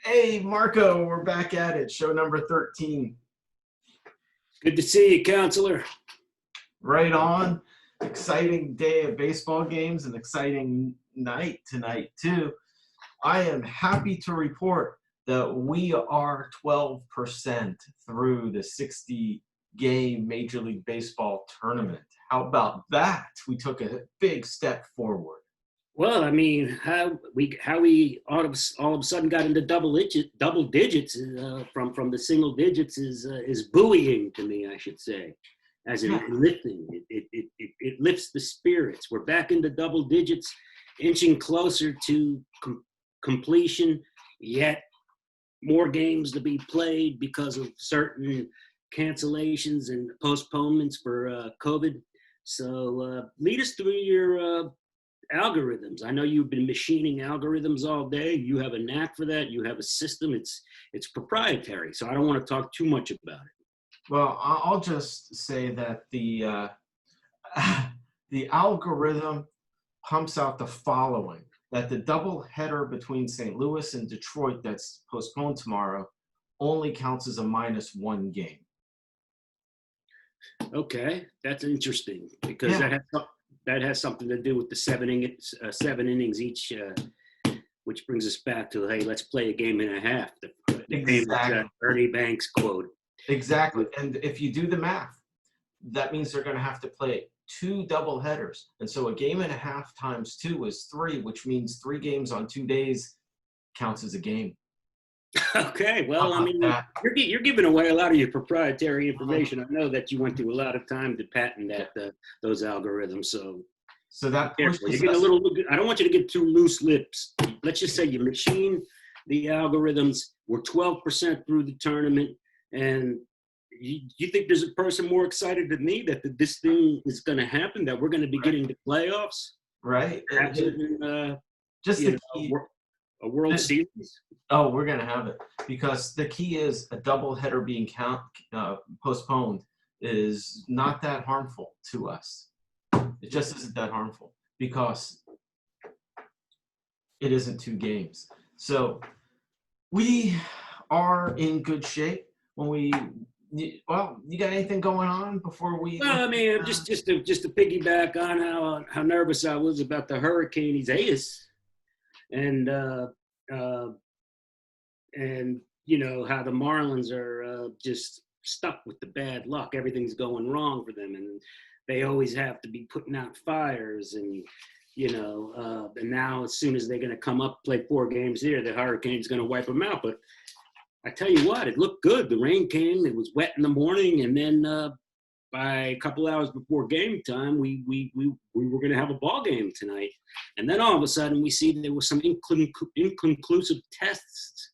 Hey, Marco, we're back at it. Show number 13. Good to see you, counselor. Right on. Exciting day of baseball games, an exciting night tonight, too. I am happy to report that we are 12% through the 60-game Major League Baseball tournament. How about that? We took a big step forward. Well, I mean, how we all of a sudden got into double digits from the single digits is buoying to me, I should say, as in Yeah, lifting. It lifts the spirits. We're back into double digits, inching closer to completion. Yet more games to be played because of certain cancellations and postponements for COVID. So lead us through your algorithms. I know you've been machining algorithms all day. You have a knack for that. You have a system. It's proprietary. So I don't want to talk too much about it. well, I'll just say that the algorithm pumps out the following: that the double header between St. Louis and Detroit that's postponed tomorrow only counts as a -1 game. Okay, that's interesting because Yeah, that has something to do with the seven innings each, which brings us back to, hey, let's play a game and a half. The famous exactly. Ernie Banks quote. Exactly. And if you do the math, that means they're going to have to play two double headers. And so a game and a half times two is three, which means 3 games on 2 days counts as a game. Okay, How well, I about mean, that? you're giving away a lot of your proprietary information. I know that you went through a lot of time to patent Yeah. those algorithms. So So that careful. You're pushes getting a us. little. I don't want you to get too loose lips. Let's just say you machine the algorithms. We're 12% through the tournament, and you think there's a person more excited than me that this thing is going to happen? That we're going to be Right. getting to playoffs, Right. perhaps even Just the key. a World Series. Oh, we're going to have it because the key is a double header being postponed is not that harmful to us. It just isn't that harmful because it isn't 2 games. So we are in good shape. Well, you got anything going on before we look Well, I mean, at, just to piggyback on how nervous I was about the Hurricane Isaias, and uh, and how the Marlins are just stuck with the bad luck. Everything's going wrong for them, and they always have to be putting out fires, and and now as soon as they're going to come up, play 4 games here, the Hurricane's going to wipe them out. But I tell you what, it looked good. The rain came. It was wet in the morning, and then by a couple hours before game time, we were going to have a ball game tonight. And then all of a sudden, we see there was some inconclusive tests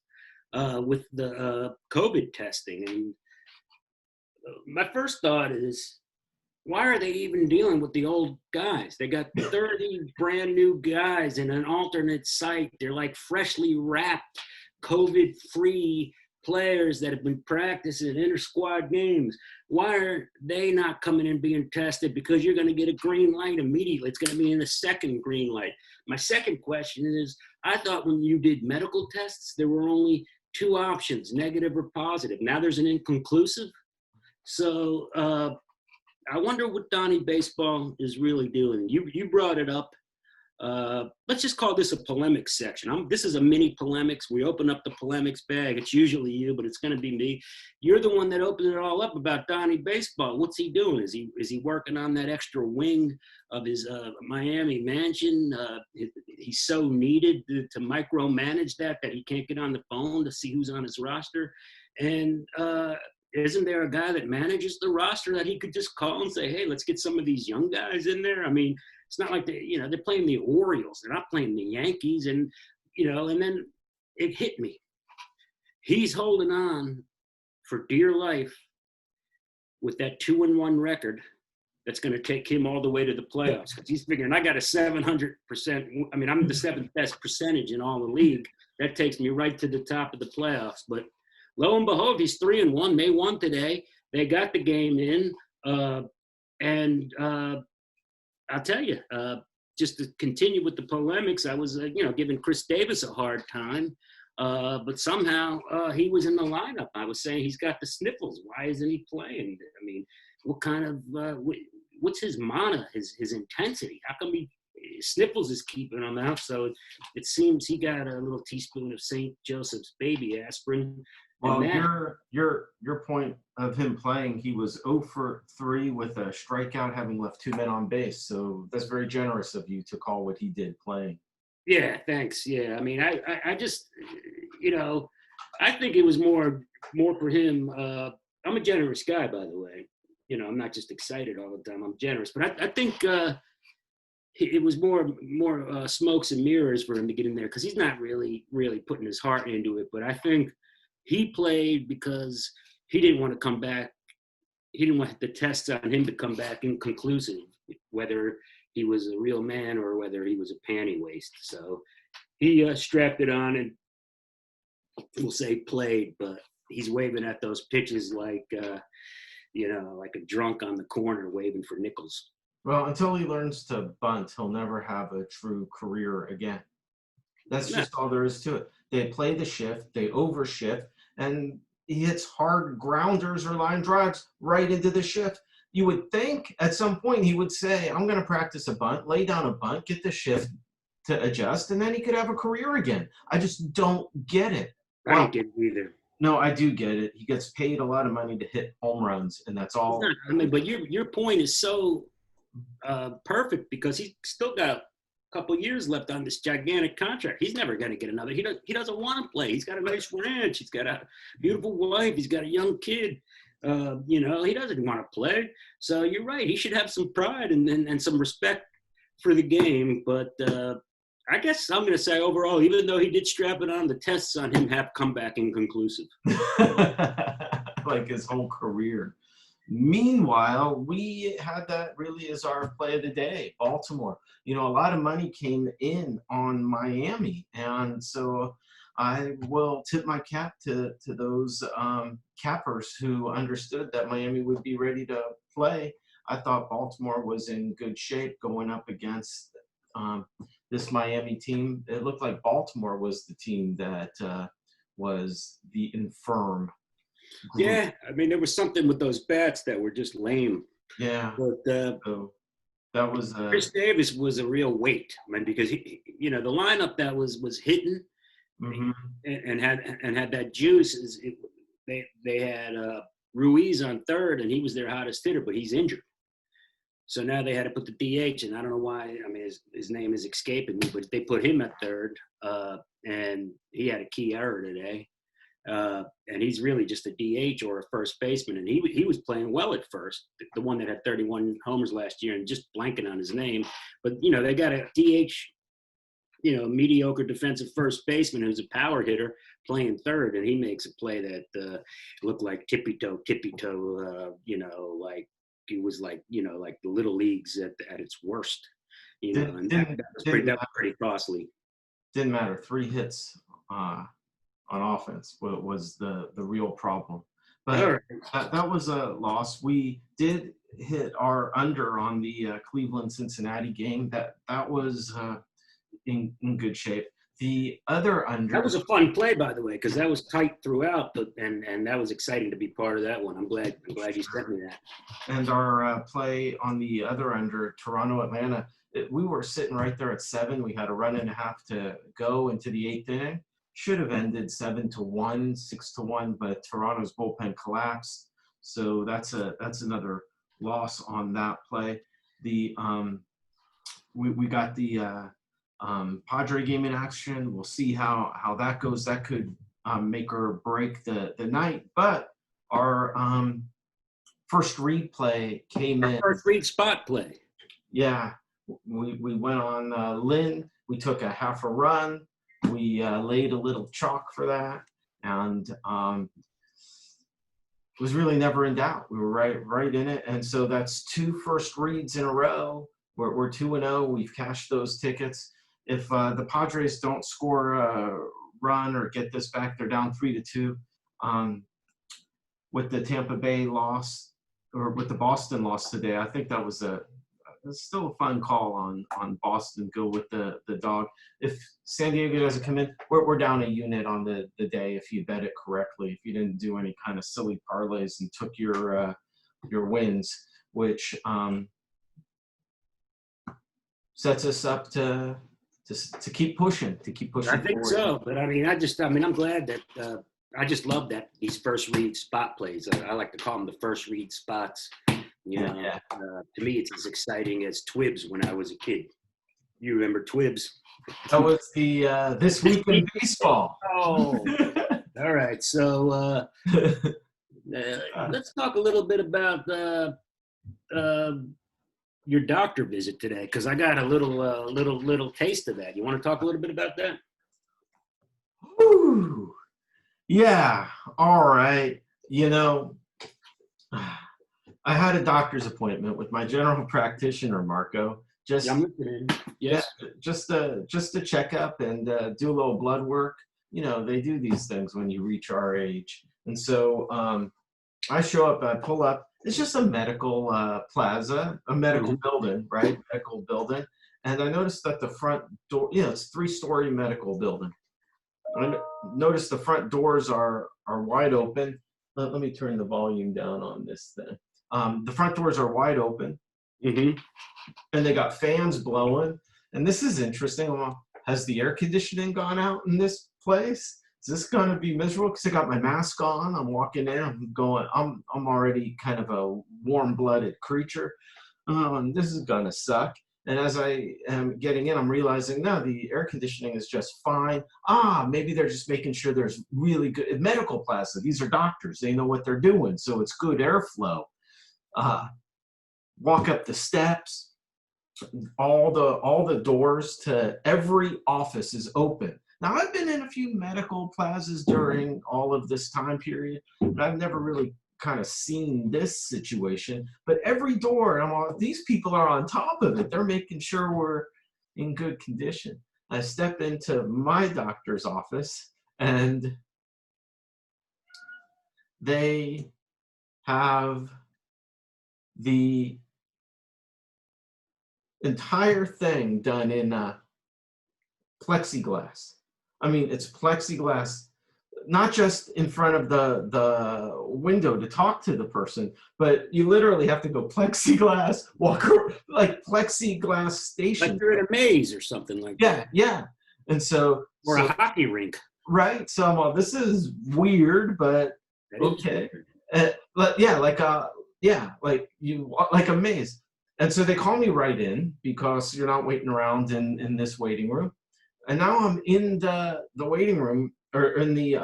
with the COVID testing. And my first thought is, why are they even dealing with the old guys? They got 30 brand new guys in an alternate site. They're like freshly wrapped, COVID-free players that have been practicing inter-squad games. Why are they not coming and being tested? Because you're going to get a green light immediately. It's going to be in the second green light. My second question is, I thought when you did medical tests, there were only 2 options, negative or positive. Now there's an inconclusive. So I wonder what Donnie Baseball is really doing. You brought it up. Let's just call this a polemics section. This is a mini polemics. We open up the polemics bag. It's usually you, but it's going to be me. You're the one that opened it all up about Donnie Baseball. What's he doing? Is he working on that extra wing of his Miami mansion? He's so needed to micromanage that he can't get on the phone to see who's on his roster. And isn't there a guy that manages the roster that he could just call and say, hey, let's get some of these young guys in there? I mean, it's not like they're playing the Orioles. They're not playing the Yankees. And then it hit me. He's holding on for dear life with that 2-1 record that's going to take him all the way to the playoffs. Because he's figuring, I got a 700%. I mean, I'm the 7th best percentage in all the league. That takes me right to the top of the playoffs. But lo and behold, he's 3-1. They won today. They got the game in. And I'll tell you, just to continue with the polemics, I was, giving Chris Davis a hard time But somehow he was in the lineup. I was saying he's got the sniffles. Why isn't he playing? I mean, what kind of what's his mana, his intensity? How come sniffles is keeping him out? So it seems he got a little teaspoon of St. Joseph's baby aspirin. Well, your point of him playing, he was 0 for 3 with a strikeout, having left 2 men on base. So that's very generous of you to call what he did playing. Yeah, thanks. Yeah, I mean, I just, I think it was more for him. I'm a generous guy, by the way. I'm not just excited all the time. I'm generous, but I think it was more smokes and mirrors for him to get in there because he's not really putting his heart into it. But I think he played because he didn't want to come back. He didn't want the tests on him to come back inconclusive, whether he was a real man or whether he was a panty waste. So he strapped it on and we'll say played, but he's waving at those pitches like a drunk on the corner waving for nickels. Well, until he learns to bunt, he'll never have a true career again. That's just all there is to it. They play the shift, they overshift, and he hits hard grounders or line drives right into the shift. You would think at some point he would say, I'm going to practice a bunt, lay down a bunt, get the shift to adjust, and then he could have a career again. I just don't get it. I don't get it either. No, I do get it. He gets paid a lot of money to hit home runs, and that's all. But your point is so perfect because he's still got a couple years left on this gigantic contract. He's never going to get another. He doesn't want to play. He's got a nice ranch. He's got a beautiful wife. He's got a young kid. He doesn't want to play. So you're right. He should have some pride and some respect for the game. But I guess I'm going to say overall, even though he did strap it on, the tests on him have come back inconclusive. Like his whole career. Meanwhile, we had that really as our play of the day, Baltimore. A lot of money came in on Miami. And so I will tip my cap to those cappers who understood that Miami would be ready to play. I thought Baltimore was in good shape going up against this Miami team. It looked like Baltimore was the team that was the infirm group. Yeah, I mean, there was something with those bats that were just lame. Yeah. But So that was Chris Davis was a real weight, man, because the lineup that was hitting mm-hmm. and had that juice they had Ruiz on third and he was their hottest hitter, but he's injured. So now they had to put the DH, and I don't know why. I mean, his name is escaping me, but they put him at third, and he had a key error today. And he's really just a DH or a first baseman, and he was playing well at first, the one that had 31 homers last year, and just blanking on his name. But they got a DH, mediocre defensive first baseman who's a power hitter playing third, and he makes a play that looked like tippy toe, like it was like like the little leagues at its worst, and that was pretty costly. Didn't matter. 3 hits on offense was the real problem. But that was a loss. We did hit our under on the Cleveland-Cincinnati game. That was in good shape. The other under. That was a fun play, by the way, because that was tight throughout, and that was exciting to be part of that one. I'm glad you sent me that. And our play on the other under, Toronto-Atlanta, we were sitting right there at 7. We had a run and a half to go into the 8th inning. Should have ended 7-1, 6-1, but Toronto's bullpen collapsed. So that's another loss on that play. The we got the Padre game in action. We'll see how that goes. That could make or break the night. But our first read play came in. First read spot play. Yeah, we went on Lynn. We took a half a run. We laid a little chalk for that, and it was really never in doubt. We were right in it, and so that's 2 first reads in a row. We're 2-0. We've cashed those tickets. If the Padres don't score a run or get this back, they're down 3-2. With the Tampa Bay loss or with the Boston loss today, I think that was it's still a fun call on Boston. Go with the dog. If San Diego doesn't come in, we're down a unit on the day if you bet it correctly. If you didn't do any kind of silly parlays and took your wins, which sets us up to keep pushing, I think forward. so, but I mean, I'm glad that I just love that these first read spot plays. I like to call them the first read spots. You know, Yeah. To me, it's as exciting as Twibs when I was a kid. You remember Twibs? That was the This Week in Baseball. Oh, all right. So let's talk a little bit about your doctor visit today, because I got a little taste of that. You want to talk a little bit about that? Whew. Yeah. All right. You know, I had a doctor's appointment with my general practitioner, Marco. Just I'm listening. Yes. Yeah, just a checkup and do a little blood work. You know, they do these things when you reach our age. And so I show up, I pull up. It's just a medical plaza, a medical building, right? Medical building. And I noticed that the front door, it's a 3-story medical building. I noticed the front doors are wide open. Let me turn the volume down on this thing. The front doors are wide open. Mm-hmm. And they got fans blowing. And this is interesting. Has the air conditioning gone out in this place? Is this going to be miserable? Because I got my mask on. I'm walking in. I'm already kind of a warm-blooded creature. This is going to suck. And as I am getting in, I'm realizing, no, the air conditioning is just fine. Maybe they're just making sure there's really good medical plaza. These are doctors. They know what they're doing. So it's good airflow. Walk up the steps. All the doors to every office is open. Now, I've been in a few medical plazas during all of this time period, but I've never really kind of seen this situation. But every door, these people are on top of it. They're making sure we're in good condition. I step into my doctor's office, and they have the entire thing done in plexiglass. I mean, it's plexiglass, not just in front of the window to talk to the person, but you literally have to go plexiglass, walk like plexiglass station. Like you're in a maze or something like that. Yeah. And or a hockey rink. Right. So I'm this is weird, but okay. Like a maze. And so they call me right in because you're not waiting around in this waiting room. And now I'm in the waiting room, or in the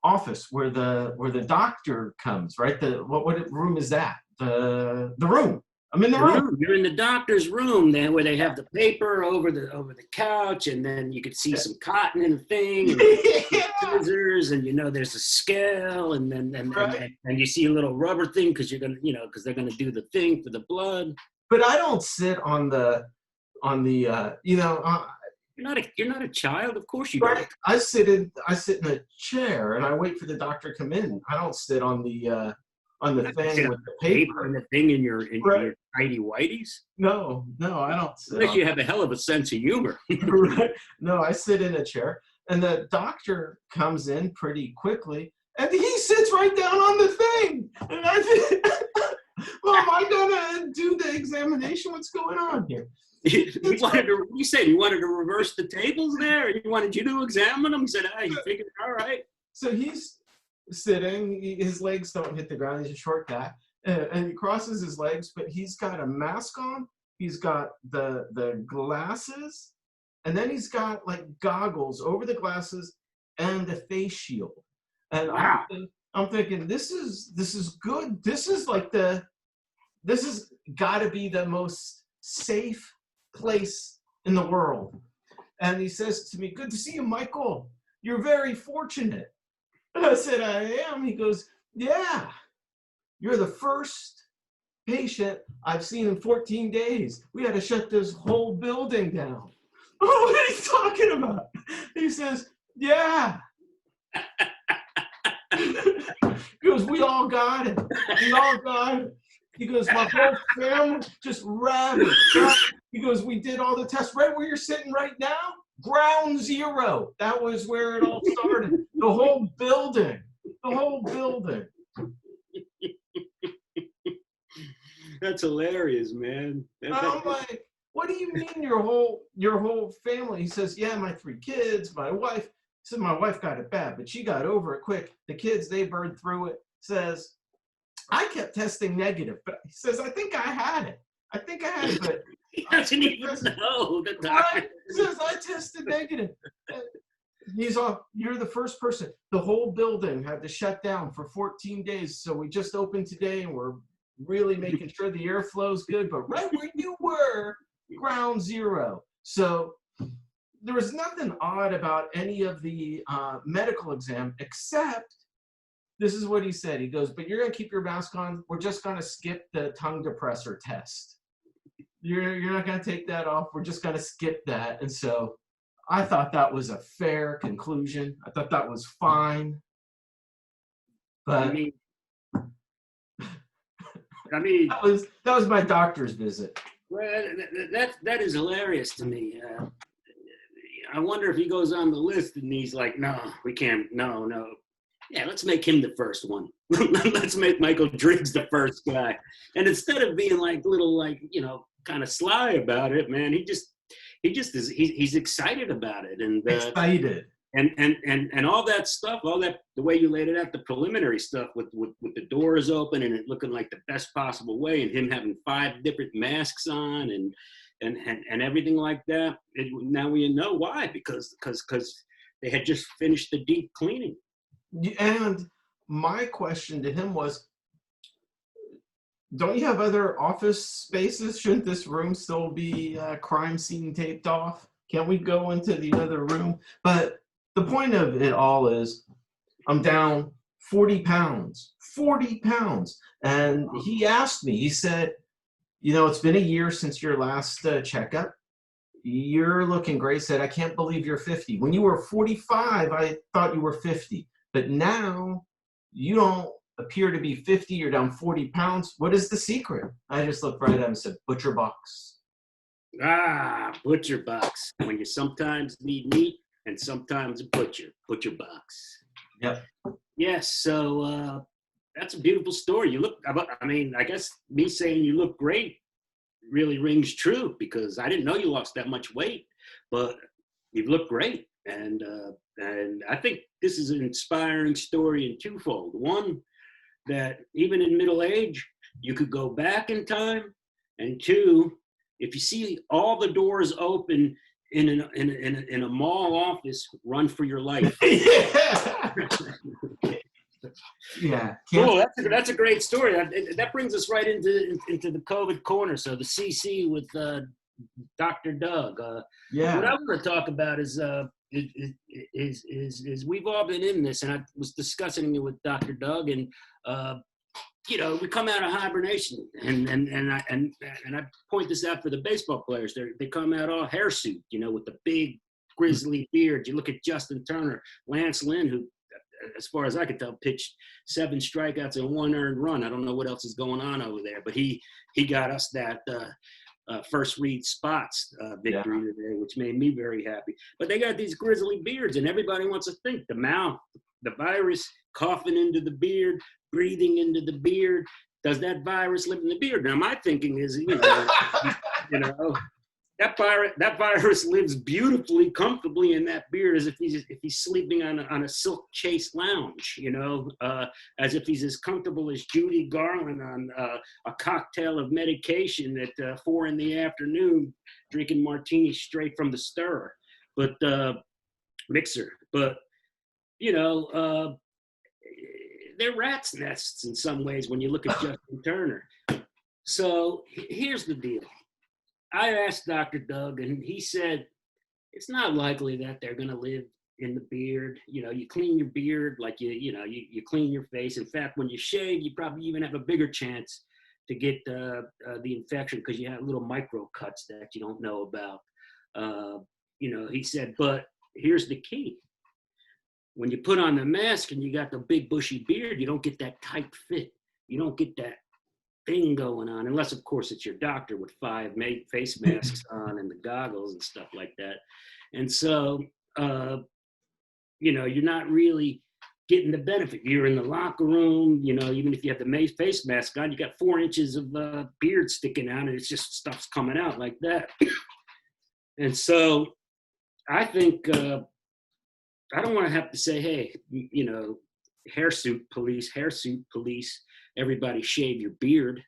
office where the doctor comes, right? What room is that? The room. I'm in the room. You're in the doctor's room then, where they have the paper over the couch, and then you could see some cotton in the thing, and scissors, and there's a scale, and then right. and you see a little rubber thing because you're gonna because they're gonna do the thing for the blood. But I don't sit on the You're not a child, of course you right. don't. I sit in a chair and I wait for the doctor to come in. I don't sit on the thing with the paper and the thing in your right. tidy whities. No, I don't sit. Unless you have a hell of a sense of humor. Right. No, I sit in a chair, and the doctor comes in pretty quickly, and he sits right down on the thing. And I think, well, am I gonna do the examination? What's going on here? You said you wanted to reverse the tables there? He wanted you to examine them? He said, he figured, all right. So he's sitting, his legs don't hit the ground, he's a short guy, and he crosses his legs, but he's got a mask on, he's got the glasses, and then he's got like goggles over the glasses and a face shield. And wow. I'm thinking, this is good. This is gotta be the most safe place in the world. And he says to me, "Good to see you, Michael. You're very fortunate." And I said, "I am." He goes, "Yeah, you're the first patient I've seen in 14 days. We had to shut this whole building down." Oh, what are you talking about? He says, "Yeah." He goes, "We all got it. We all got it." He goes, my whole family just ravaged. He goes, we did all the tests right where you're sitting right now. Ground zero. That was where it all started. The whole building. The whole building. That's hilarious, man. I'm like, what do you mean your whole family? He says, yeah, my 3 kids, my wife. He said, my wife got it bad, but she got over it quick. The kids, they burned through it. Says, I kept testing negative, but he says, I think I had it. But He doesn't even know the doctor. right? He says, I tested negative. He's off. You're the first person. The whole building had to shut down for 14 days. So we just opened today and we're really making sure the airflow's good. But right where you were, ground zero. So there was nothing odd about any of the medical exam, except this is what he said. He goes, but you're going to keep your mask on. We're just going to skip the tongue depressor test. You're not going to take that off. We're just going to skip that. And so I thought that was a fair conclusion. I thought that was fine. But I mean, that was my doctor's visit. well, that is hilarious to me. I wonder if he goes on the list and he's like, no, we can't. No. Yeah, let's make him the first one. Let's make Michael Driggs the first guy. And instead of being like little, like, you know, kind of sly about it, man, he just is. He's excited about it, and Excited. And all that stuff, all that, the way you laid it out, the preliminary stuff with the doors open and it looking like the best possible way, and him having 5 different masks on and everything like that. Now we know why, because they had just finished the deep cleaning. And my question to him was, don't you have other office spaces? Shouldn't this room still be crime scene taped off? Can't we go into the other room? But the point of it all is I'm down 40 pounds. And he asked me, he said, you know, it's been a year since your last checkup. You're looking great. He said, I can't believe you're 50. When you were 45, I thought you were 50. But now you don't appear to be 50. You're down 40 pounds. What is the secret? I just looked right at him and said, Butcher Box. Butcher Box. When you sometimes need meat and sometimes a Butcher Box. Yep. Yes. So that's a beautiful story. You look, I mean, I guess me saying you look great really rings true, because I didn't know you lost that much weight, but you look great. And I think this is an inspiring story in twofold. One, that even in middle age, you could go back in time. And two, if you see all the doors open in a mall office, run for your life. Yeah. Cool. That's a great story. That brings us right into the COVID corner. So the CC with Dr. Doug. Yeah. What I want to talk about is we've all been in this, and I was discussing it with Dr. Doug, and you know, we come out of hibernation, and I point this out for the baseball players. They come out all hirsute, you know, with the big grizzly beard. You look at Justin Turner, Lance Lynn, who, as far as I could tell, pitched 7 strikeouts and 1 earned run. I don't know what else is going on over there, but he got us that first read spots victory today, which made me very happy. But they got these grizzly beards, and everybody wants to think the mouth, the virus coughing into the beard, breathing into the beard. Does that virus live in the beard? Now my thinking is, you know, that virus lives beautifully, comfortably in that beard, as if he's sleeping on a silk chase lounge, you know, as if he's as comfortable as Judy Garland on a cocktail of medication at 4 p.m, drinking martini straight from the stirrer, but mixer. But you know, they're rat's nests in some ways when you look at Justin Turner. So here's the deal. I asked Dr. Doug, and he said, it's not likely that they're going to live in the beard. You know, you clean your beard like you clean your face. In fact, when you shave, you probably even have a bigger chance to get the infection, because you have little micro cuts that you don't know about. You know, he said, but here's the key. When you put on the mask and you got the big bushy beard, you don't get that tight fit. You don't get that thing going on, unless of course it's your doctor with 5 face masks on and the goggles and stuff like that. And so, you're not really getting the benefit. You're in the locker room, even if you have the face mask on, you got 4 inches of beard sticking out, and it's just stuff's coming out like that. And so I think I don't want to have to say, hey, hirsute police, everybody shave your beard.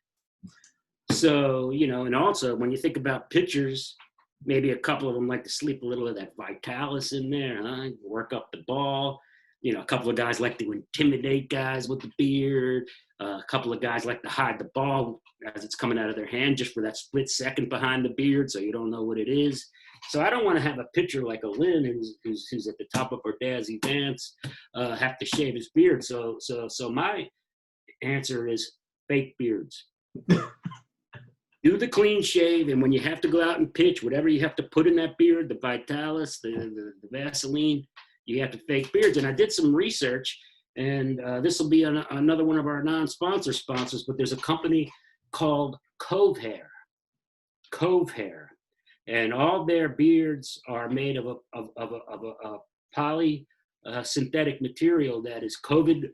So, and also when you think about pitchers, maybe a couple of them like to sleep a little of that Vitalis in there, huh? Work up the ball. A couple of guys like to intimidate guys with the beard. A couple of guys like to hide the ball as it's coming out of their hand just for that split second behind the beard so you don't know what it is. So I don't want to have a pitcher like a Lynn who's at the top of her Dazzy Vance have to shave his beard. So my answer is fake beards. Do the clean shave, and when you have to go out and pitch, whatever you have to put in that beard, the Vitalis, the Vaseline, you have to fake beards. And I did some research, and this will be another one of our non-sponsor sponsors, but there's a company called Cove Hair. Cove Hair. And all their beards are made of a poly synthetic material that is COVID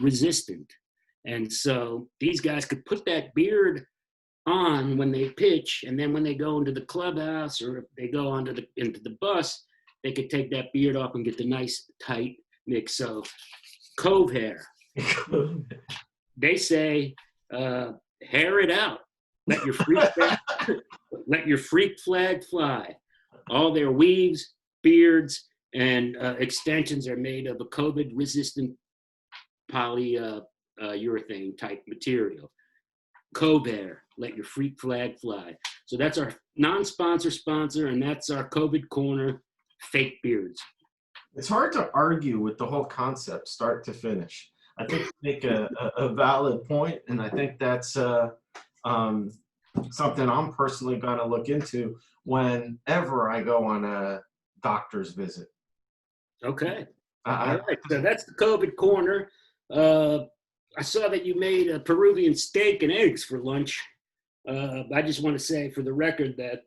resistant. And so these guys could put that beard on when they pitch, and then when they go into the clubhouse or if they go into the bus, they could take that beard off and get the nice tight mix. So Cove Hair. They say hair it out. Let your freak flag fly. All their weaves, beards, and extensions are made of a COVID resistant polyurethane type material. Cove Hair, let your freak flag fly. So that's our non-sponsor sponsor, and that's our COVID corner, fake beards. It's hard to argue with the whole concept, start to finish. I think you make a valid point, and I think that's something I'm personally going to look into whenever I go on a doctor's visit. Okay. All right. So that's the COVID corner. I saw that you made a Peruvian steak and eggs for lunch. I just want to say for the record that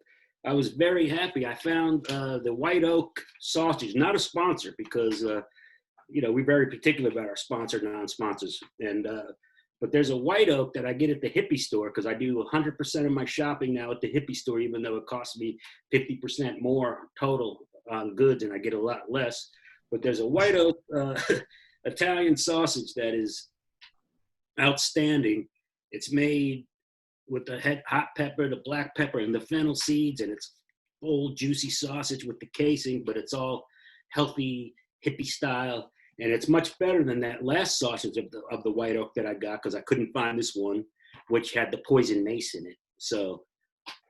I was very happy. I found the White Oak sausage, not a sponsor because, we're very particular about our sponsor, non-sponsors. But there's a White Oak that I get at the hippie store because I do 100% of my shopping now at the hippie store, even though it costs me 50% more total on goods and I get a lot less. But there's a White Oak Italian sausage that is outstanding. It's made with the hot pepper, the black pepper, and the fennel seeds, and it's full juicy sausage with the casing, but it's all healthy hippie style, and it's much better than that last sausage of the White Oak that I got because I couldn't find this one, which had the poison mace in it. So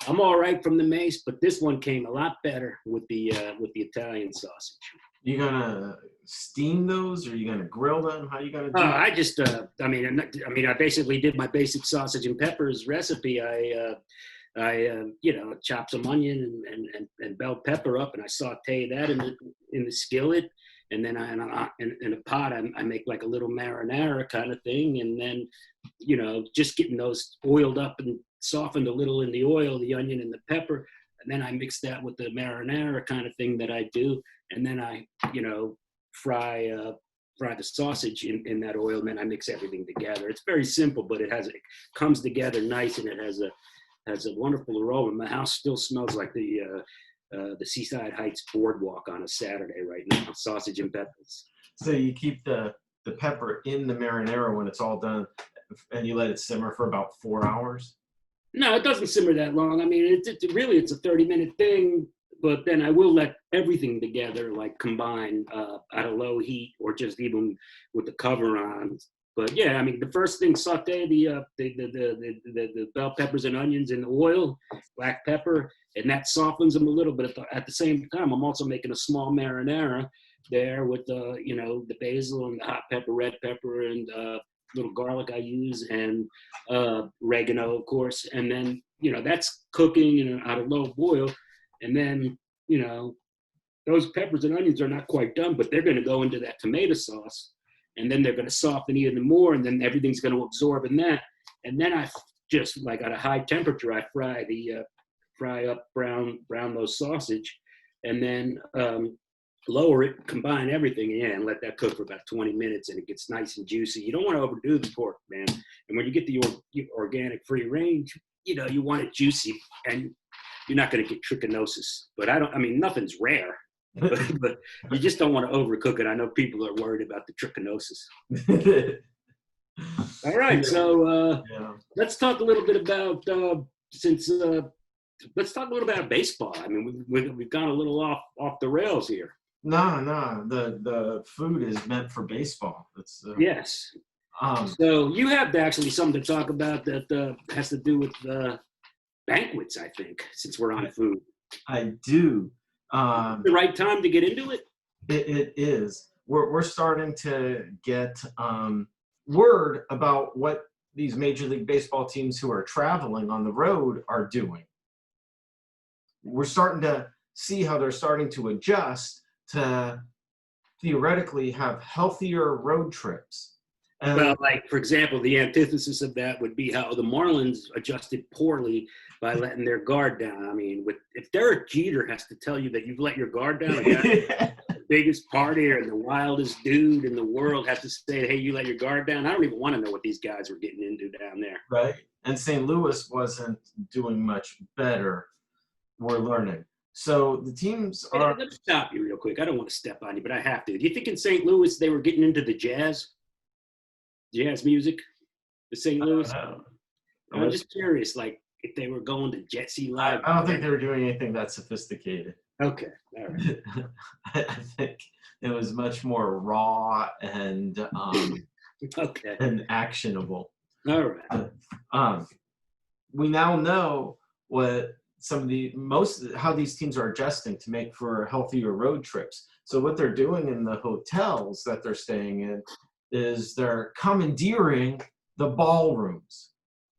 I'm all right from the mace, but this one came a lot better with the Italian sausage. You gonna steam those, or you gonna grill them? How you gonna do? I just, I basically did my basic sausage and peppers recipe. I chop some onion and bell pepper up, and I saute that in the skillet, and then in a pot I make like a little marinara kind of thing, and then just getting those oiled up and softened a little in the oil, the onion and the pepper. And then I mix that with the marinara kind of thing that I do. And then I, fry the sausage in that oil, and then I mix everything together. It's very simple, but it comes together nice, and it has a wonderful aroma. My house still smells like the Seaside Heights boardwalk on a Saturday right now, sausage and peppers. So you keep the pepper in the marinara when it's all done, and you let it simmer for about 4 hours? No, it doesn't simmer that long. I mean, it's a 30-minute thing, but then I will let everything together, like combine at a low heat or just even with the cover on. But yeah, I mean, the first thing, saute the bell peppers and onions in the oil, black pepper, and that softens them a little bit. At the same time, I'm also making a small marinara there with the basil and the hot pepper, red pepper, and little garlic I use, and oregano, of course. And then, that's cooking at a low boil. And then, those peppers and onions are not quite done, but they're going to go into that tomato sauce. And then they're going to soften even more. And then everything's going to absorb in that. And then I just like at a high temperature. I fry up brown those sausage, and then lower it, combine everything in, and let that cook for about 20 minutes, and it gets nice and juicy. You don't want to overdo the pork, man. And when you get the organic free range, you want it juicy, and you're not going to get trichinosis. But I mean, nothing's rare, but you just don't want to overcook it. I know people are worried about the trichinosis. All right, so let's talk a little bit about let's talk a little about baseball. I mean, we've gone a little off the rails here. No, the food is meant for baseball. It's yes. So you have actually something to talk about that has to do with banquets, I think, since we're on food. I do. The right time to get into it? It is. We're starting to get word about what these Major League Baseball teams who are traveling on the road are doing. We're starting to see how they're starting to adjust to theoretically have healthier road trips. And well, like, for example, the antithesis of that would be how the Marlins adjusted poorly by letting their guard down. I mean, if Derek Jeter has to tell you that you've let your guard down, the biggest partier and the wildest dude in the world has to say, hey, you let your guard down. I don't even want to know what these guys were getting into down there. Right. And St. Louis wasn't doing much better. We're learning. So the teams are. Let me stop you real quick. I don't want to step on you, but I have to. Do you think in St. Louis they were getting into the jazz music? The St. Louis? I'm just curious, like, if they were going to Jesse Live. I don't think they were doing anything that sophisticated. Okay. All right. I think it was much more raw and okay. and actionable. All right. We now know what how these teams are adjusting to make for healthier road trips. So what they're doing in the hotels that they're staying in is they're commandeering the ballrooms,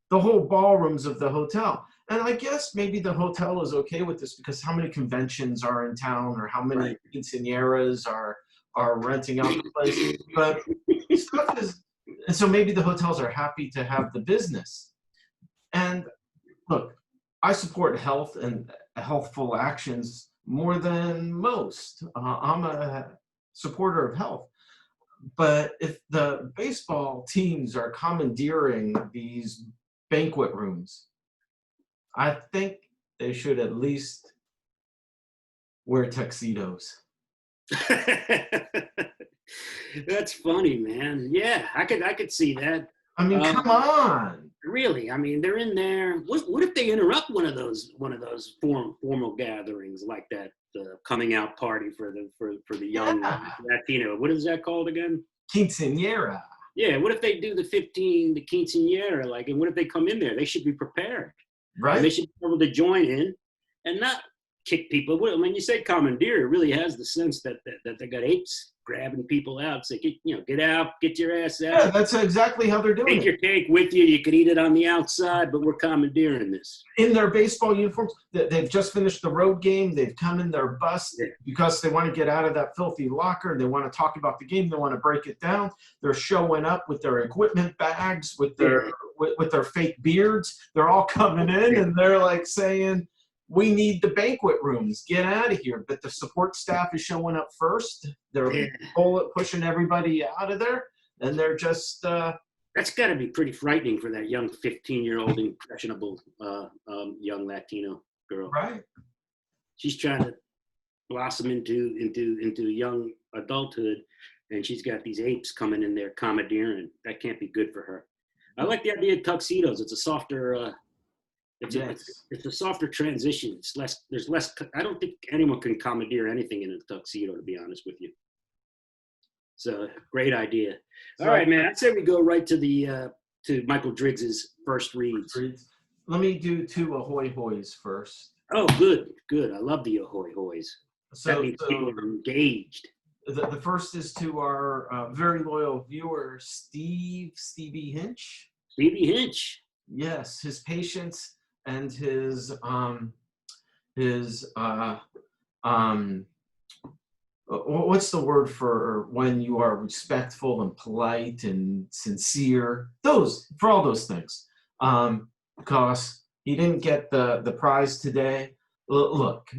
the whole ballrooms of the hotel. And I guess maybe the hotel is okay with this because how many conventions are in town or how many quinceañeras are renting out the place. But stuff is, and so maybe the hotels are happy to have the business. And look, I support health and healthful actions more than most. I'm a supporter of health. But if the baseball teams are commandeering these banquet rooms, I think they should at least wear tuxedos. That's funny, man. Yeah, I could see that. I mean, come on. Really, I mean, they're in there. What if they interrupt one of those formal gatherings like that, the coming out party for the young Latino? What is that called again? Quinceañera. Yeah. What if they do the quinceañera? Like, and what if they come in there? They should be prepared. Right. And they should be able to join in and not kick people. When you say commandeer, it really has the sense that they got apes grabbing people out. Say, get out, get your ass out. Yeah, that's exactly how they're doing Take your cake with you. You can eat it on the outside, but we're commandeering this. In their baseball uniforms, they've just finished the road game. They've come in their bus because they want to get out of that filthy locker. They want to talk about the game. They want to break it down. They're showing up with their equipment bags, with their fake beards. They're all coming in, and they're like saying, we need the banquet rooms. Get out of here. But the support staff is showing up first. They're pushing everybody out of there, and they're just that's got to be pretty frightening for that young 15-year-old impressionable young Latino girl. Right. She's trying to blossom into young adulthood, and she's got these apes coming in there commandeering. That can't be good for her. I like the idea of tuxedos. It's a softer it's a softer transition. There's less. I don't think anyone can commandeer anything in a tuxedo, to be honest with you. So great idea. All right, man. I'd say we go right to Michael Driggs's first reads. Let me do 2 ahoy hoys first. Oh, good. I love the ahoy hoys. That means people are engaged. The first is to our very loyal viewer, Stevie Hinch. Stevie Hinch. Yes, his patience and his what's the word for when you are respectful and polite and sincere? For all those things. because he didn't get the prize today. Look,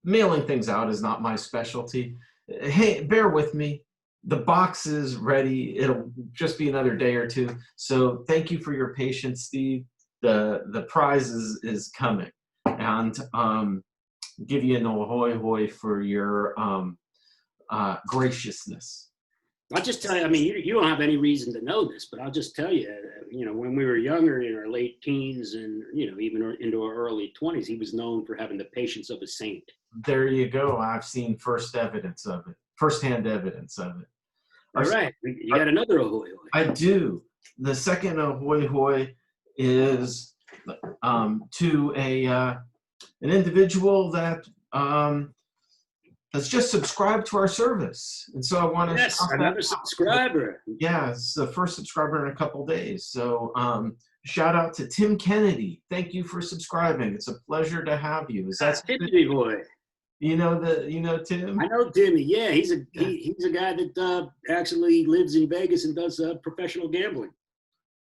mailing things out is not my specialty. Hey, bear with me. The box is ready. It'll just be another day or two. So thank you for your patience, Steve. The prize is coming, and give you an ahoy hoy for your graciousness. I'll just tell you, I mean, you don't have any reason to know this, but I'll just tell you, when we were younger, in our late teens and, even into our early 20s, he was known for having the patience of a saint. There you go. I've seen firsthand evidence of it. All right. You got another ahoy hoy. I do. The second ahoy hoy is to an individual that has just subscribed to our service. And so I want to Yes, another subscriber. Yeah, it's the first subscriber in a couple days. So shout out to Tim Kennedy. Thank you for subscribing. It's a pleasure to have you. Is that Timmy boy? You know Tim? I know Timmy. Yeah, he's a guy that actually lives in Vegas and does professional gambling.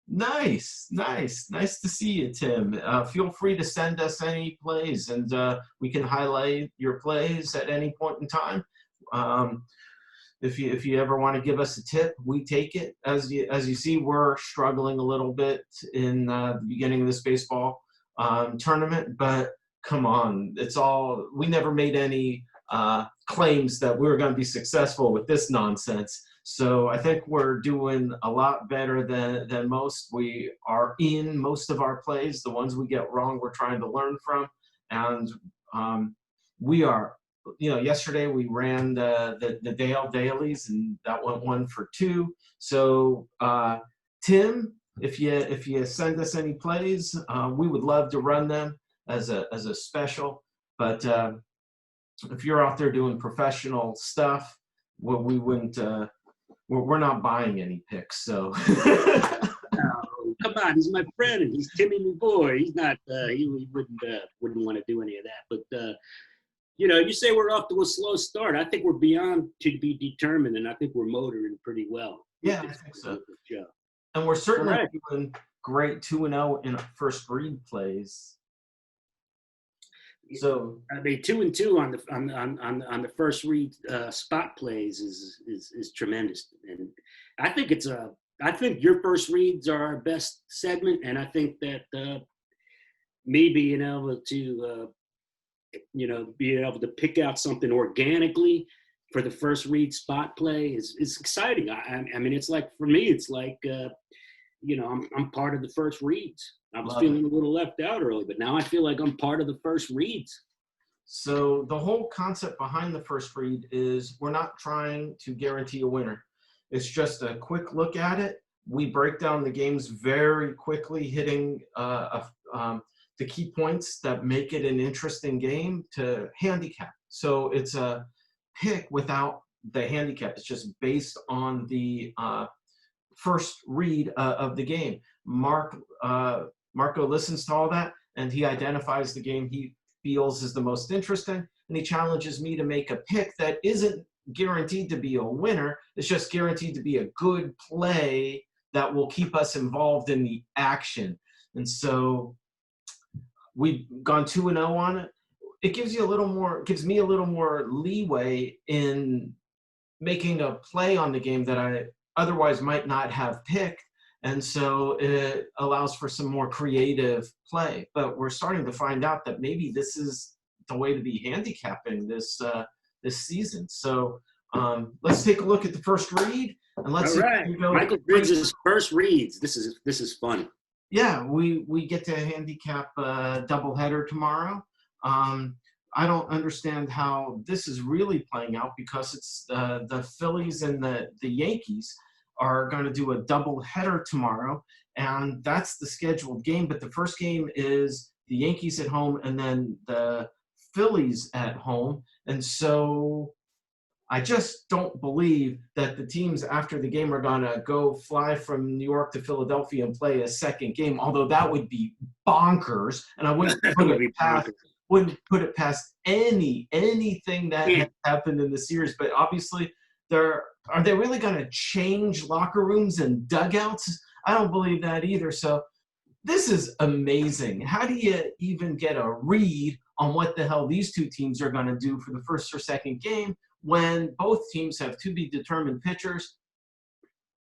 Nice to see you, Tim. Feel free to send us any plays, and we can highlight your plays at any point in time. If you ever want to give us a tip, we take it. As you see, we're struggling a little bit in the beginning of this baseball tournament, but come on, we never made any claims that we were going to be successful with this nonsense. So I think we're doing a lot better than most. We are in most of our plays. The ones we get wrong, we're trying to learn from. And we are, yesterday we ran the Dale Dailies, and that went 1 for 2. So Tim, if you send us any plays, we would love to run them as a special. But if you're out there doing professional stuff, well, we wouldn't. We're not buying any picks, so. Oh, come on, he's my friend, and he's Timmy my boy. He's not. He wouldn't want to do any of that. But you say we're off to a slow start. I think we're beyond to be determined, and I think we're motoring pretty well. Yeah, I think so. And we're certainly doing great 2-0 in first read plays. So I mean, 2-2 on the first read spot plays is tremendous, and I think your first reads are our best segment, and I think that me being able to being able to pick out something organically for the first read spot play is exciting. I mean, it's like, for me, it's like I'm part of the first reads. I was feeling a little left out early, but now I feel like I'm part of the first reads. So the whole concept behind the first read is we're not trying to guarantee a winner. It's just a quick look at it. We break down the games very quickly, hitting the key points that make it an interesting game to handicap. So it's a pick without the handicap. It's just based on the first read of the game. Marco listens to all that, and he identifies the game he feels is the most interesting, and he challenges me to make a pick that isn't guaranteed to be a winner. It's just guaranteed to be a good play that will keep us involved in the action. And so we've gone 2-0 on it. It gives me a little more leeway in making a play on the game that I otherwise might not have picked. And so it allows for some more creative play. But we're starting to find out that maybe this is the way to be handicapping this season. So let's take a look at the first read, and let's. All right, Michael Briggs' first reads. This is fun. Yeah, we get to handicap a doubleheader tomorrow. I don't understand how this is really playing out, because it's the Phillies and the Yankees are going to do a double header tomorrow, and that's the scheduled game. But the first game is the Yankees at home and then the Phillies at home. And so I just don't believe that the teams after the game are going to go fly from New York to Philadelphia and play a second game, although that would be bonkers. And I wouldn't put it past anything that has happened in the series. But obviously, are they really going to change locker rooms and dugouts? I don't believe that either. So this is amazing. How do you even get a read on what the hell these two teams are going to do for the first or second game when both teams have to be determined pitchers?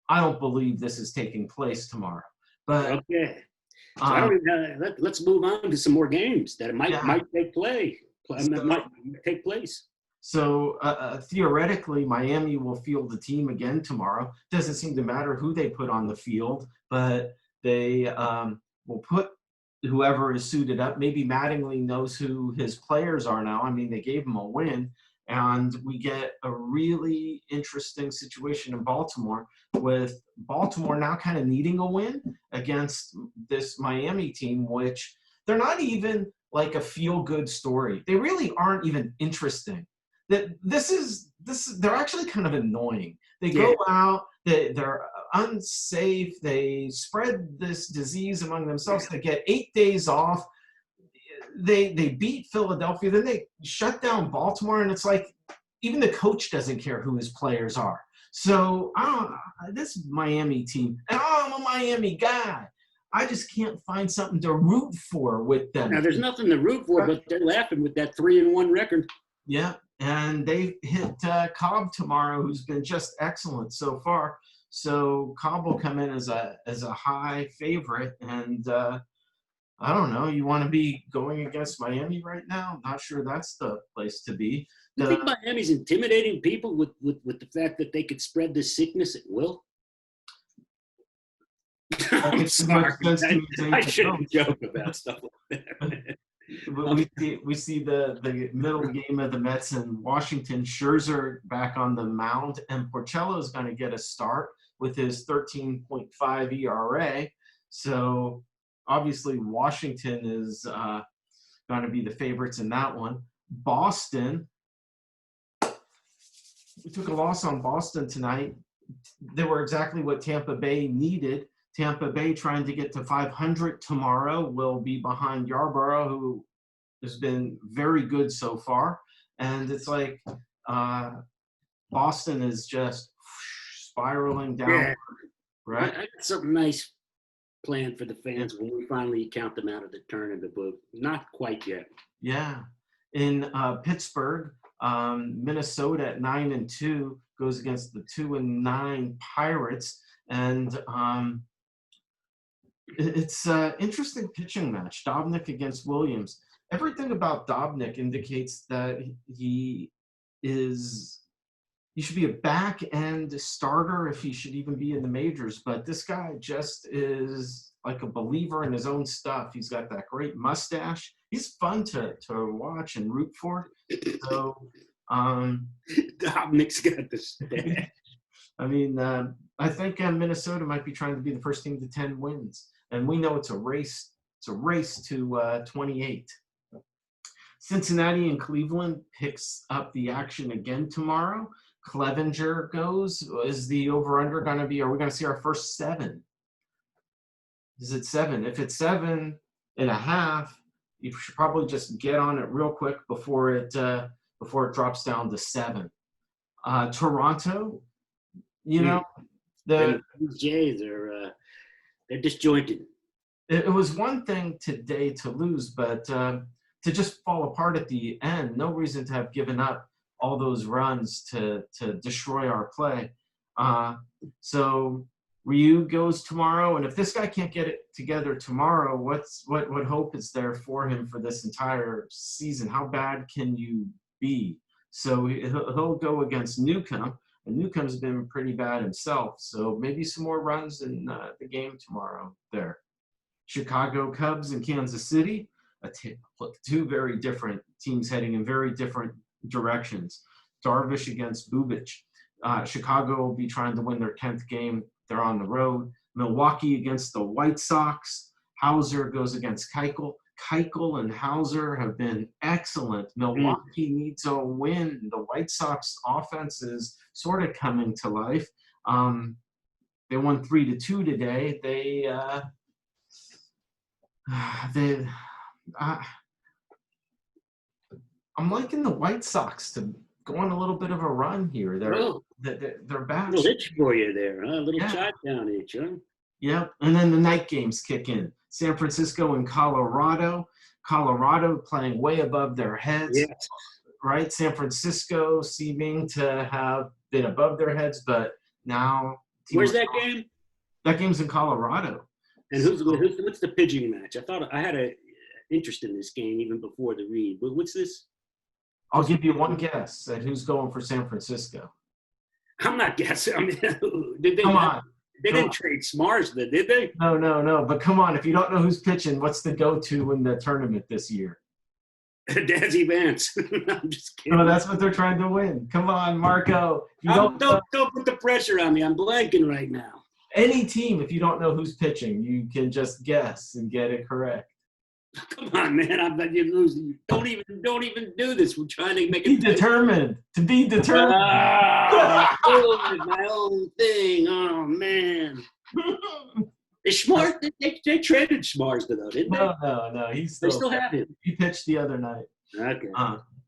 I don't believe this is taking place tomorrow. But Okay. So let's move on to some more games that might take place. So theoretically, Miami will field the team again tomorrow. Doesn't seem to matter who they put on the field, but they will put whoever is suited up. Maybe Mattingly knows who his players are now. I mean, they gave him a win. And we get a really interesting situation in Baltimore, with Baltimore now kind of needing a win against this Miami team, which they're not even like a feel-good story. They really aren't even interesting. They're actually kind of annoying. They go out, they're unsafe, they spread this disease among themselves. They get 8 days off. They beat Philadelphia, then they shut down Baltimore, and it's like even the coach doesn't care who his players are. So this Miami team, and I'm a Miami guy, I just can't find something to root for with them. Now, there's nothing to root for, but they're laughing with that 3-1 record. Yeah, and they hit Cobb tomorrow, who's been just excellent so far. So Cobb will come in as a high favorite, and I don't know. You want to be going against Miami right now? Not sure that's the place to be. You think Miami's intimidating people with the fact that they could spread this sickness at will? I'm sorry. I shouldn't joke about stuff like that. We see the middle game of the Mets in Washington. Scherzer back on the mound, and Porcello is going to get a start with his 13.5 ERA. So obviously, Washington is going to be the favorites in that one. Boston, we took a loss on Boston tonight. They were exactly what Tampa Bay needed. Tampa Bay, trying to get to 500 tomorrow, will be behind Yarborough, who has been very good so far. And it's like Boston is just spiraling down. Yeah. Right? I got something nice planned for the fans when we finally count them out of the turn in the book. Not quite yet. Yeah. In Pittsburgh, Minnesota at 9-2 goes against the 2-9 Pirates, and it's an interesting pitching match. Dobnik against Williams. Everything about Dobnik indicates that he should be a back-end starter if he should even be in the majors, but this guy just is like a believer in his own stuff. He's got that great mustache. He's fun to watch and root for. So Dobnik's got the stash. I mean, I think Minnesota might be trying to be the first team to 10 wins, and we know it's a race. It's a race to 28. Cincinnati and Cleveland picks up the action again tomorrow. Clevenger goes. Is the over-under going to be, are we going to see our first 7? Is it 7? If it's 7.5, you should probably just get on it real quick before it drops down to 7. Toronto, the Jays are they're disjointed. It was one thing today to lose, but to just fall apart at the end, no reason to have given up all those runs to destroy our play. So Ryu goes tomorrow, and if this guy can't get it together tomorrow, what hope is there for him for this entire season? How bad can you be? So he'll go against Newcomb, and Newcomb's been pretty bad himself. So maybe some more runs in the game tomorrow there. Chicago Cubs and Kansas City, two very different teams heading in very different directions. Darvish against Bubic. Chicago will be trying to win their 10th game. They're on the road. Milwaukee against the White Sox. Hauser goes against Keuchel. Keuchel and Hauser have been excellent. Milwaukee needs a win. The White Sox offense is sort of coming to life. They won 3-2 today. I'm liking the White Sox to go on a little bit of a run here. They're back. A little itch for you there, huh? A little shot down itch, huh? Yeah, and then the night games kick in. San Francisco and Colorado. Colorado playing way above their heads, Yes. right? San Francisco seeming to have been above their heads, but now Where's that game? That game's in Colorado. And what's the pitching match? I thought I had a interest in this game even before the read. But what's this? I'll give you one guess at who's going for San Francisco. I'm not guessing. I mean, Come on. They didn't trade Smars, did they? No. But come on, if you don't know who's pitching, what's the go-to in the tournament this year? Dazzy Vance. I'm just kidding. No, that's what they're trying to win. Come on, Marco. Don't put the pressure on me. I'm blanking right now. Any team, if you don't know who's pitching, you can just guess and get it correct. Come on, man! I bet you're losing. Don't even do this. We're trying to make Be it determined. To be determined. My own thing. Oh man! Is Smart? They traded Smars though, didn't they? No. They still have him. He pitched the other night. Okay.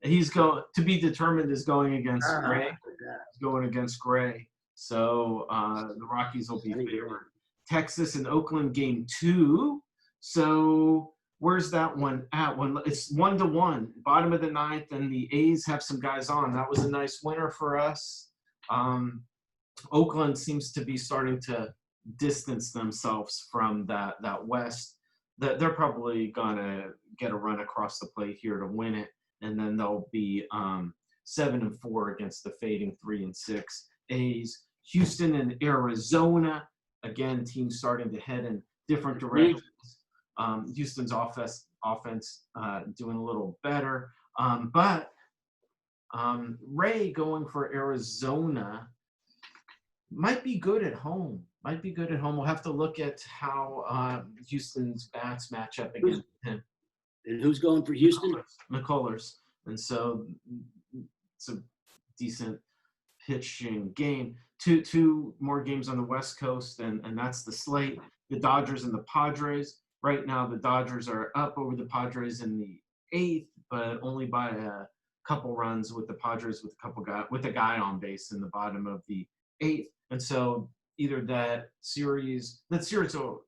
He's going to be determined is going against Gray. He's Going against Gray. So the Rockies will be favored. Texas and Oakland game 2. So where's that one at? It's 1-1, bottom of the ninth, and the A's have some guys on. That was a nice winner for us. Oakland seems to be starting to distance themselves from that West. They're probably gonna get a run across the plate here to win it, and then they'll be 7-4 against the fading 3-6 A's. Houston and Arizona, again, teams starting to head in different directions. Houston's offense doing a little better. But Ray going for Arizona might be good at home. We'll have to look at how Houston's bats match up against him. And who's going for Houston? McCullers. And so it's a decent pitching game. Two more games on the West Coast, and that's the slate. The Dodgers and the Padres. Right now, the Dodgers are up over the Padres in the 8th, but only by a couple runs with the Padres with a guy on base in the bottom of the 8th. And so either that series will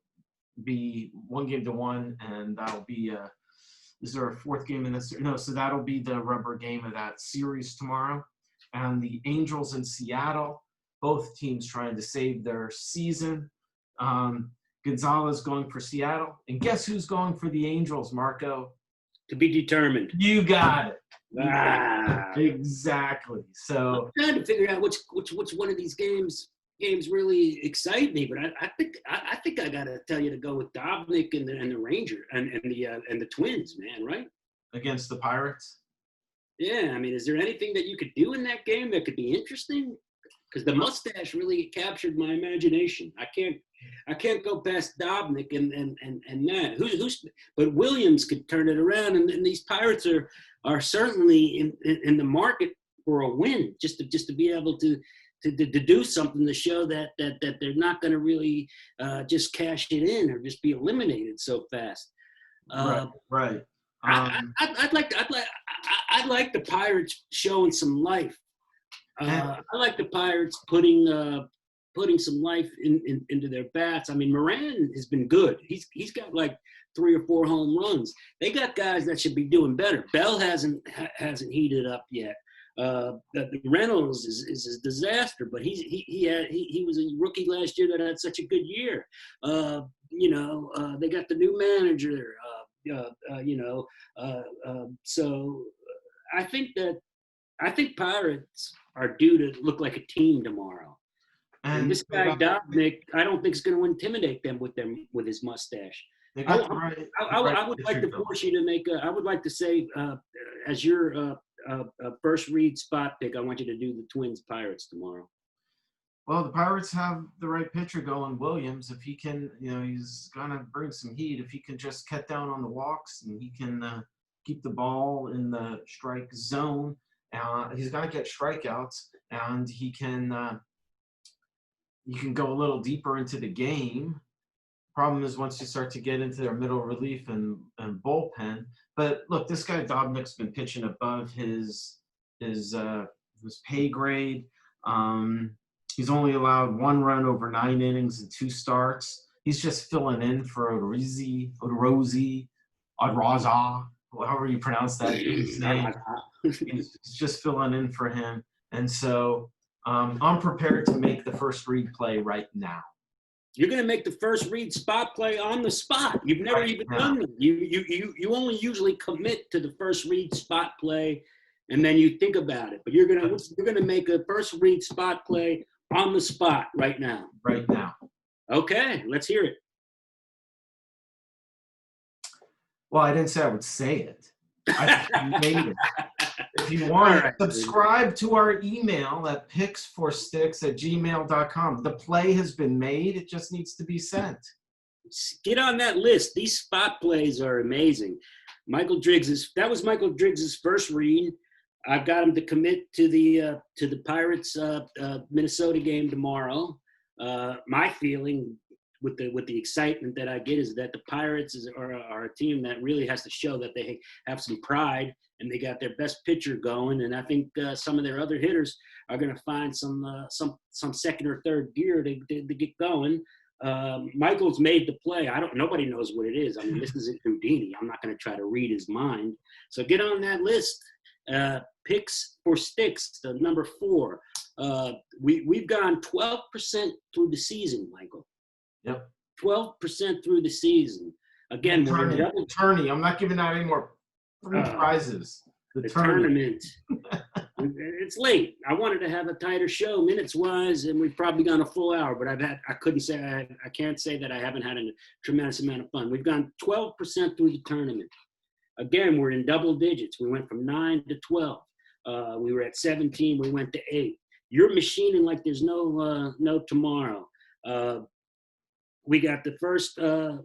be 1-1, and that'll be is there a 4th game in this? No, so that'll be the rubber game of that series tomorrow. And the Angels in Seattle, both teams trying to save their season. Gonzalez going for Seattle. And guess who's going for the Angels, Marco? To be determined. You got it. Exactly. So I'm trying to figure out which one of these games really excite me, but I think I gotta tell you to go with Dobnik and the Ranger and the Twins, man, right? Against the Pirates? Yeah, I mean, is there anything that you could do in that game that could be interesting? Because the mustache really captured my imagination. I can't go past Dobnik and that. But Williams could turn it around, and these Pirates are certainly in the market for a win, just to be able to do something to show that they're not going to really just cash it in or just be eliminated so fast. Right. I'd like the Pirates showing some life. I like the Pirates putting some life into their bats. I mean, Moran has been good. He's got like 3 or 4 home runs. They got guys that should be doing better. Bell hasn't heated up yet. The Reynolds is a disaster, but he was a rookie last year that had such a good year. They got the new manager. So I think Pirates are due to look like a team tomorrow. And this guy Dobnik, I don't think is going to intimidate them with his mustache. I would like to force you to make. I would like to say, as your first read spot pick, I want you to do the Twins Pirates tomorrow. Well, the Pirates have the right pitcher going, Williams. If he can, he's gonna bring some heat. If he can just cut down on the walks and he can keep the ball in the strike zone, he's gonna get strikeouts, and he can. You can go a little deeper into the game. Problem is once you start to get into their middle relief and bullpen. But look, this guy Dobnik's been pitching above his pay grade. He's only allowed 1 run over 9 innings and 2 starts. He's just filling in for Odorizzi, Odraza, however you pronounce that dude's name. He's just filling in for him. And so I'm prepared to make the first read play right now. You're going to make the first read spot play on the spot. You've never even done that. You only usually commit to the first read spot play, and then you think about it. But you're gonna make a first read spot play on the spot right now. Right now. Okay, let's hear it. Well, I didn't say I would say it. I made it. If you want, Right. subscribe to our email at picksforsticks@gmail.com. The play has been made. It just needs to be sent. Get on that list. These spot plays are amazing. That was Michael Driggs's first read. I've got him to commit to the Pirates Minnesota game tomorrow. My feeling with the excitement that I get is that the Pirates are a team that really has to show that they have some pride and they got their best pitcher going. And I think some of their other hitters are going to find some second or third gear to get going. Michael's made the play. Nobody knows what it is. I mean, this isn't Houdini. I'm not going to try to read his mind. So get on that list. Picks for Sticks, the number 4. We've gone 12% through the season, Michael. Yep. 12% through the season. Again, Tourney. I'm not giving out any more prizes. The tournament. It's late. I wanted to have a tighter show minutes-wise, and we've probably gone a full hour. But I can't say that I haven't had a tremendous amount of fun. We've gone 12% through the tournament. Again, we're in double digits. We went from 9 to 12. We were at 17. We went to 8. You're machining like there's no tomorrow. We got the first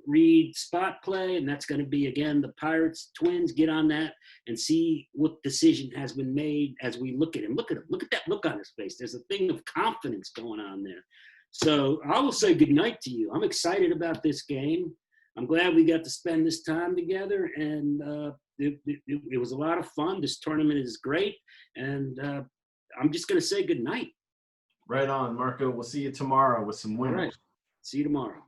read spot play, and that's going to be, again, the Pirates Twins. Get on that and see what decision has been made as we look at him. Look at him. Look at that look on his face. There's a thing of confidence going on there. So I will say goodnight to you. I'm excited about this game. I'm glad we got to spend this time together, and it was a lot of fun. This tournament is great, and I'm just going to say goodnight. Right on, Marco. We'll see you tomorrow with some winners. All right. See you tomorrow.